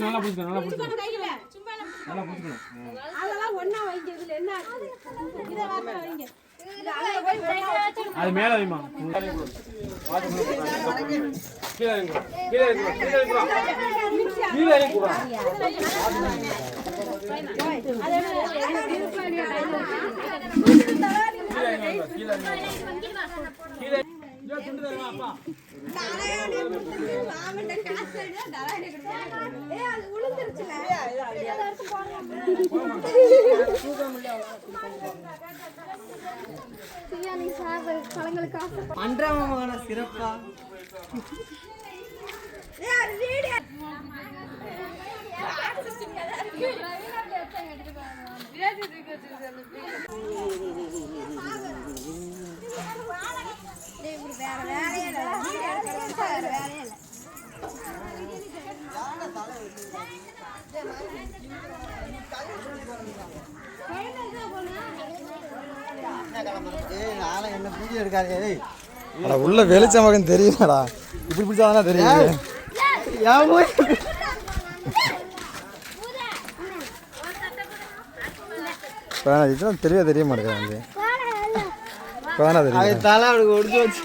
நல்லா புடிச்சுக்கணும் நல்லா புடிச்சுக்கணும் நல்லா புடிச்சுக்கணும் அதெல்லாம் ஒண்ணா வைங்க இதுல என்ன இத வாங்க வைங்க அது மேல வைமா கீழ வைங்க கீழ வைங்க கீழ வைங்க கீழ வைங்க அதே கீழ கீழ யோ துண்டு தரமா அப்பா நாராயணே மாமண்ட காசு எடு நாராயணே கொடுங்க ஏய் அது உளுந்துருச்சுல அத எடுத்து போடுங்க தூக்க முடியல சியானி சார் கலங்களுக்கு காசு பண்றவங்க சிறப்பா ஏய் அது வீடியோ வேற வேலையே இல்ல வீடியோ எடுக்கறதுக்கு வேற வேலையே இல்ல என்ன வீடியோ எடுக்காதே அட உள்ள வெளிச்சமாக தெரியுமாடா இப்படி பிடிச்சாதானே தெரியும் இதெல்லாம் தெரிய மாட்டேங்குது தெரியும் தலை அவனுக்கு ஒடிச்சு வச்சு